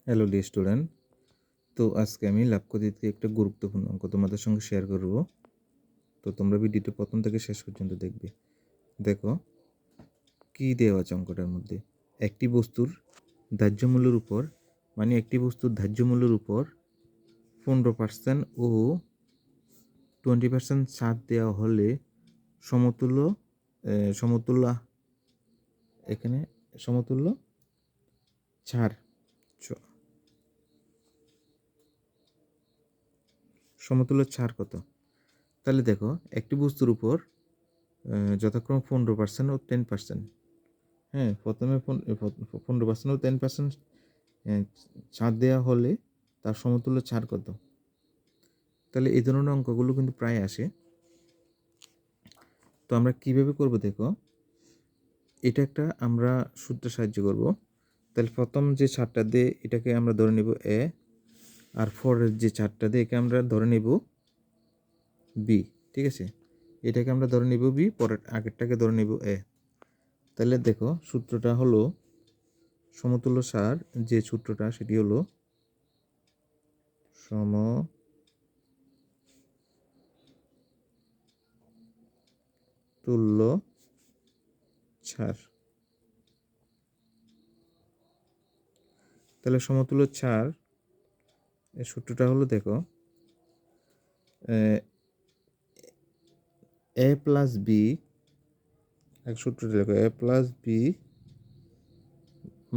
Hello dear student, তো আজকে আমি লাভ পদ্ধতিতে একটা গুরুত্বপূর্ণ অঙ্ক তোমাদের সঙ্গে শেয়ার করব। তো তোমরা ভিডিওটি প্রথম থেকে শেষ পর্যন্ত দেখবে। দেখো কি দেওয়া আছে অঙ্কটার মধ্যে। একটি বস্তুর ধার্য মূল্যের উপর, মানে একটি বস্তুর ধার্য মূল্যের উপর 15% ও 20% ছাড় দেওয়া হলে সমতুল্য সমতুল্য এখানে সমতুল্য ছাড় সমতুল্য ছাড় কত? তাহলে দেখো একটি বস্তুর উপর যথাক্রমে 15% ও 10%, হ্যাঁ, প্রথমে 15% ও 10% ছাড় দেওয়া হলে তার সমতুল্য ছাড় কত? তাহলে এই ধরনের অঙ্কগুলো কিন্তু প্রায় আসে। তো আমরা কিভাবে করব দেখো, এটা একটা আমরা সূত্রে সাহায্য করব। তাহলে প্রথম যে ছাড়টা দিয়ে এটাকে আমরা ধরে নেব এ, আর পরের যে ছাড়টা দিয়ে একে আমরা ধরে নেব বি। ঠিক আছে, এটাকে আমরা ধরে নেব বি, পরের আগেরটাকে ধরে নেব এ। তাহলে দেখো সূত্রটা হলো সমতুল্য সার, যে সূত্রটা সেটি হলো সমতুল্য ছাড়। তাহলে সমতুল্য ছাড় এর সূত্রটা হলো দেখো এ প্লাস বি, এক সূত্রটা দেখো A plus B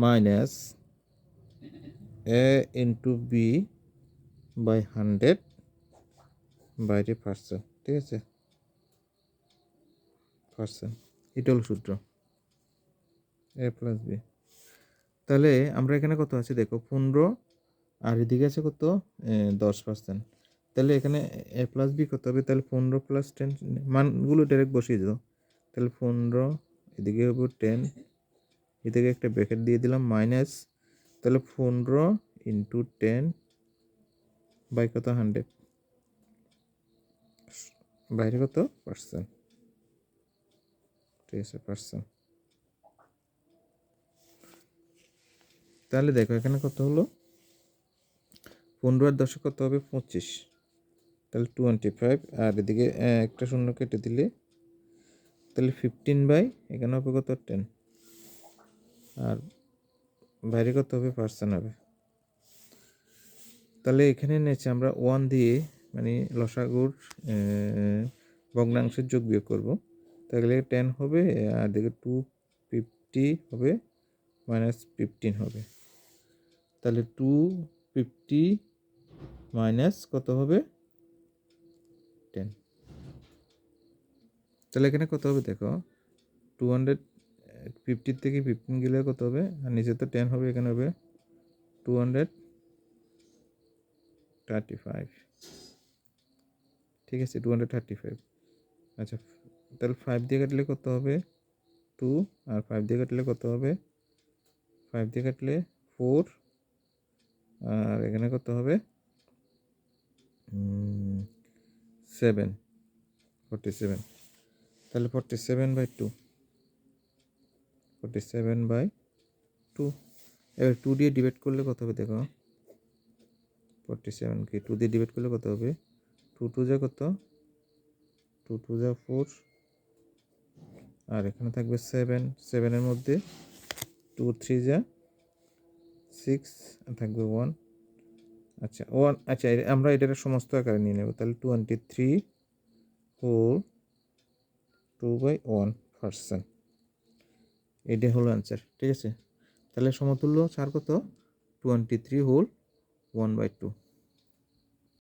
minus A into B by 100 বাইরে পার্সেন্ট। ঠিক আছে, পার্সেন্ট, এটা হলো সূত্র এ প্লাস বি। তাহলে আমরা এখানে কত আছে দেখো 15, আর এদিকে আছে কত 10%। তাহলে এখানে এ প্লাস বি কত হবে? তাহলে 15 প্লাস 10, মানগুলো ডাইরেক্ট বসিয়ে দাও। তাহলে 15, এদিকে হবে 10, এদিকে একটা ব্র্যাকেট দিয়ে দিলাম মাইনাস, তাহলে 15 ইন্টু 10 বাই কত 100, বাইরে কত পার্সেন্ট। ঠিক আছে, পার্সেন্ট। তাহলে দেখো এখানে কত হলো 15 আর 10 কত হবে 25, তাহলে 25, আর এদিকে একটা শূন্য কেটে দিলে তাহলে 15 বাই এখানে হবে কত 10, আর বাইরে কত হবে পার্সেন্ট হবে। তাহলে এখানে নিচে আমরা 1 দিয়ে মানে লসাগুর ভগ্নাংশের যোগ বিয়োগ করব। তাহলে 10 হবে, আর দিকে 250 হবে, মাইনাস 15 হবে। তাহলে 250 মাইনাস কত হবে 10। তাহলে এখানে কত হবে দেখো 250 থেকে 15 গেলে কত হবে, আর নিচে তো 10 হবে, এখানে হবে 235। ঠিক আছে, 235। আচ্ছা, তাহলে 5 দিয়ে কাটলে কত হবে 2, আর 5 দিয়ে কাটলে কত হবে 5 দিয়ে কাটলে 4, আর এখানে কত হবে 7, 47। তাহলে 47/2, 47/2। এবার 2 দিয়ে ডিভাইড করলে কত হবে দেখো, 47কে 2 দিয়ে ডিভাইড করলে কত হবে, 2 2 যা কত, 2 2 যা 4, আর এখানে থাকবে 7, 7-এর মধ্যে 2 3 যা 6, থাকবে 1। আচ্ছা 1, আচ্ছা আমরা এটার সমস্ত আকারে নিয়ে নেব। তাহলে 23 হোল 2/1%, এটা হলো অ্যান্সার। ঠিক আছে, তাহলে সমতুল্য ছাড় কত 23 হোল 1/2।